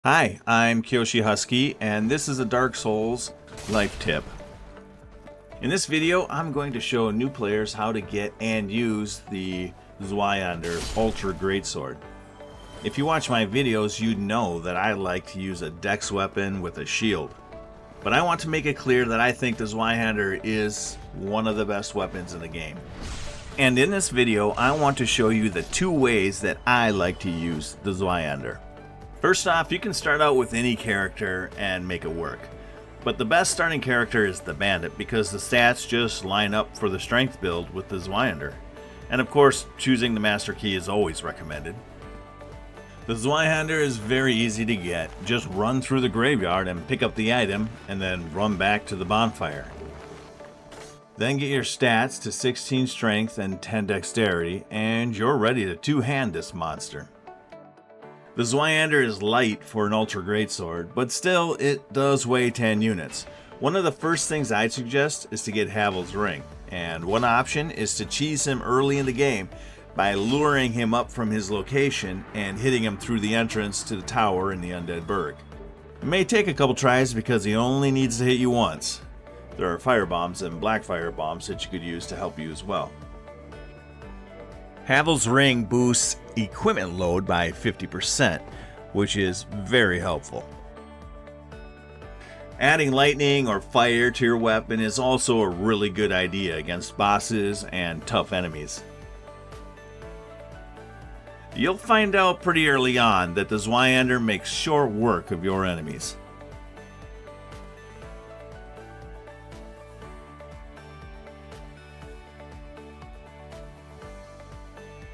Hi, I'm Kyoshi Husky, and this is a Dark Souls life tip. In this video, I'm going to show new players how to get and use the Zweihander Ultra Greatsword. If you watch my videos, you'd know that I like to use a dex weapon with a shield. But I want to make it clear that I think the Zweihander is one of the best weapons in the game. And in this video, I want to show you the two ways that I like to use the Zweihander. First off, you can start out with any character and make it work. But the best starting character is the Bandit because the stats just line up for the strength build with the Zweihander. And of course, choosing the Master Key is always recommended. The Zweihander is very easy to get. Just run through the graveyard and pick up the item and then run back to the bonfire. Then get your stats to 16 strength and 10 dexterity and you're ready to two-hand this monster. The Zweihander is light for an Ultra Greatsword, but still it does weigh 10 units. One of the first things I'd suggest is to get Havel's Ring, and one option is to cheese him early in the game by luring him up from his location and hitting him through the entrance to the tower in the Undead Burg. It may take a couple tries because he only needs to hit you once. There are fire bombs and black fire bombs that you could use to help you as well. Havel's Ring boosts equipment load by 50%, which is very helpful. Adding lightning or fire to your weapon is also a really good idea against bosses and tough enemies. You'll find out pretty early on that the Zweihander makes short work of your enemies.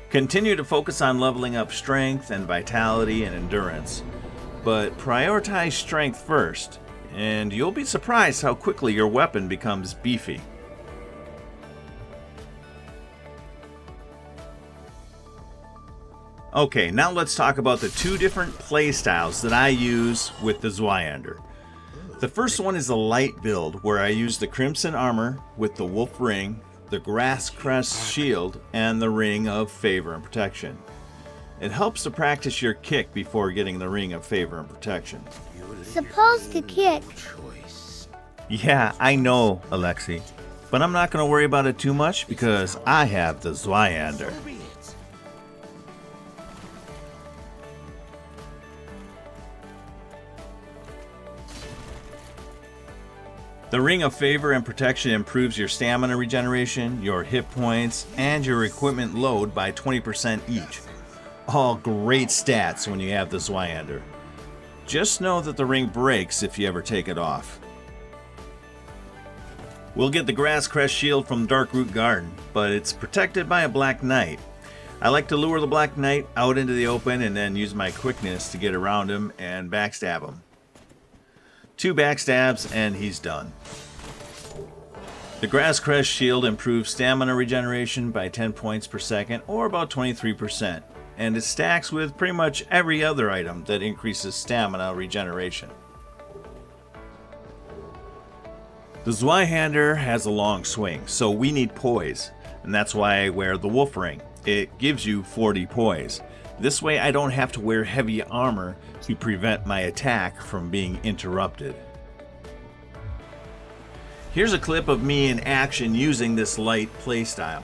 Continue to focus on leveling up strength and vitality and endurance, but prioritize strength first, and you'll be surprised how quickly your weapon becomes beefy. Okay, now let's talk about the two different playstyles that I use with the Zweihander. The first one is a light build where I use the Crimson Armor with the Wolf Ring, the Grass Crest Shield, and the Ring of Favor and Protection. It helps to practice your kick before getting the Ring of Favor and Protection. Supposed to kick. Yeah, I know, Alexi, but I'm not going to worry about it too much because I have the Zweihander. The Ring of Favor and Protection improves your stamina regeneration, your hit points, and your equipment load by 20% each. All great stats when you have the Zweihander. Just know that the ring breaks if you ever take it off. We'll get the Grass Crest Shield from Darkroot Garden, but it's protected by a Black Knight. I like to lure the Black Knight out into the open and then use my quickness to get around him and backstab him. 2 backstabs and he's done. The Grass Crest Shield improves stamina regeneration by 10 points per second, or about 23%, and it stacks with pretty much every other item that increases stamina regeneration. The Zweihander has a long swing, so we need poise, and that's why I wear the Wolf Ring. It gives you 40 poise. This way I don't have to wear heavy armor to prevent my attack from being interrupted. Here's a clip of me in action using this light playstyle.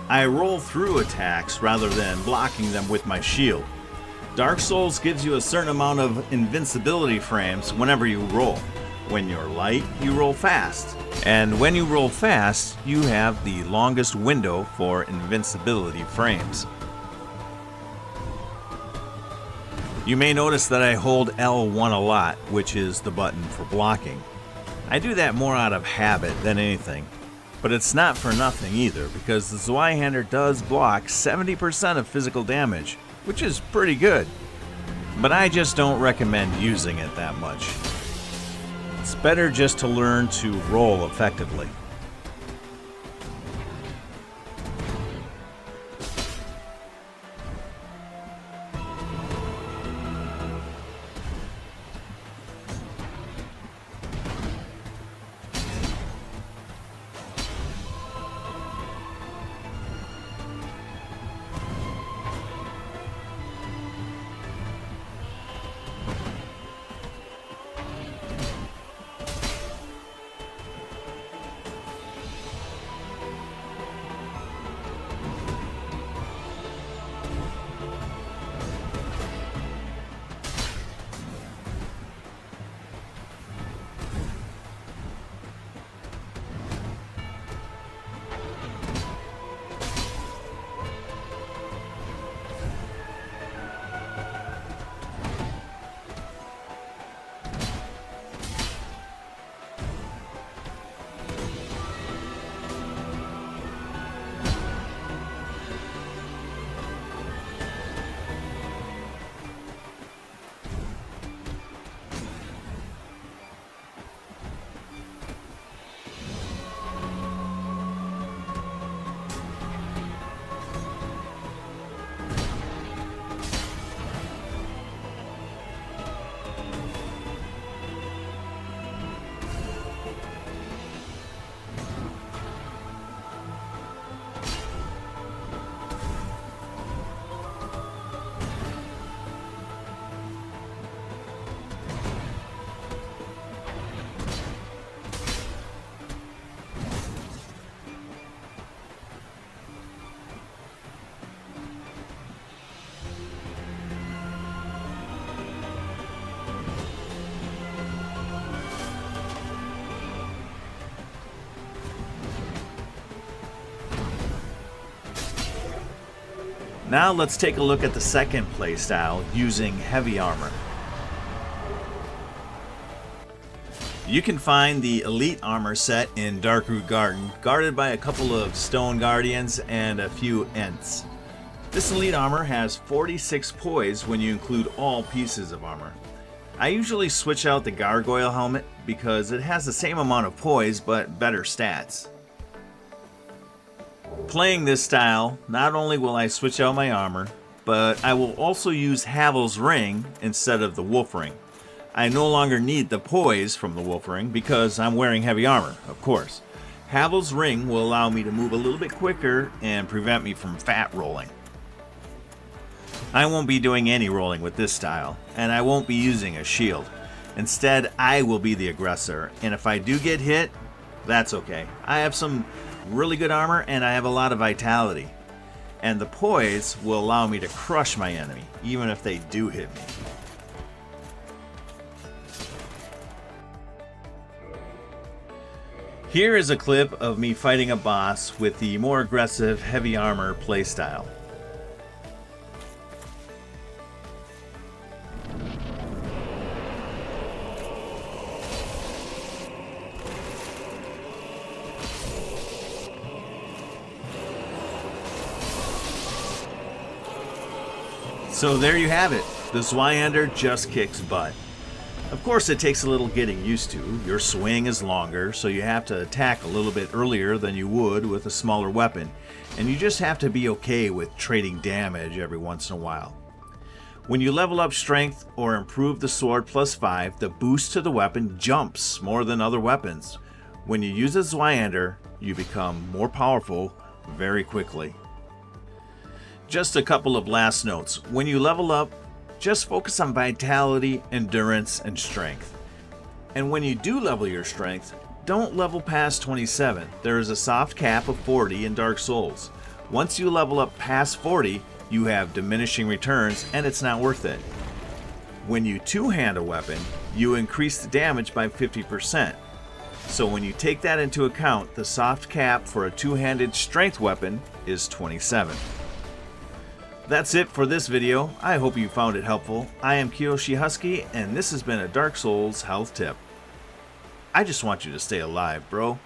I roll through attacks rather than blocking them with my shield. Dark Souls gives you a certain amount of invincibility frames whenever you roll. When you're light, you roll fast. And when you roll fast, you have the longest window for invincibility frames. You may notice that I hold L1 a lot, which is the button for blocking. I do that more out of habit than anything. But it's not for nothing either, because the Zweihander does block 70% of physical damage, which is pretty good. But I just don't recommend using it that much. It's better just to learn to roll effectively. Now let's take a look at the second playstyle using heavy armor. You can find the Elite Armor set in Darkroot Garden, guarded by a couple of Stone Guardians and a few Ents. This Elite Armor has 46 poise when you include all pieces of armor. I usually switch out the Gargoyle helmet because it has the same amount of poise but better stats. Playing this style, not only will I switch out my armor, but I will also use Havel's Ring instead of the Wolf Ring. I no longer need the poise from the Wolf Ring because I'm wearing heavy armor, of course. Havel's Ring will allow me to move a little bit quicker and prevent me from fat rolling. I won't be doing any rolling with this style, and I won't be using a shield. Instead, I will be the aggressor, and if I do get hit, that's okay. I have some really good armor and I have a lot of vitality. And the poise will allow me to crush my enemy, even if they do hit me. Here is a clip of me fighting a boss with the more aggressive heavy armor playstyle. So there you have it. The Zweihander just kicks butt. Of course, it takes a little getting used to. Your swing is longer, so you have to attack a little bit earlier than you would with a smaller weapon, and you just have to be okay with trading damage every once in a while. When you level up strength or improve the sword +5, the boost to the weapon jumps more than other weapons. When you use a Zweihander, you become more powerful very quickly. Just a couple of last notes. When you level up, just focus on vitality, endurance, and strength. And when you do level your strength, don't level past 27. There is a soft cap of 40 in Dark Souls. Once you level up past 40, you have diminishing returns and it's not worth it. When you two-hand a weapon, you increase the damage by 50%. So when you take that into account, the soft cap for a two-handed strength weapon is 27. That's it for this video. I hope you found it helpful. I am Kiyoshi Husky, and this has been a Dark Souls health tip. I just want you to stay alive, bro.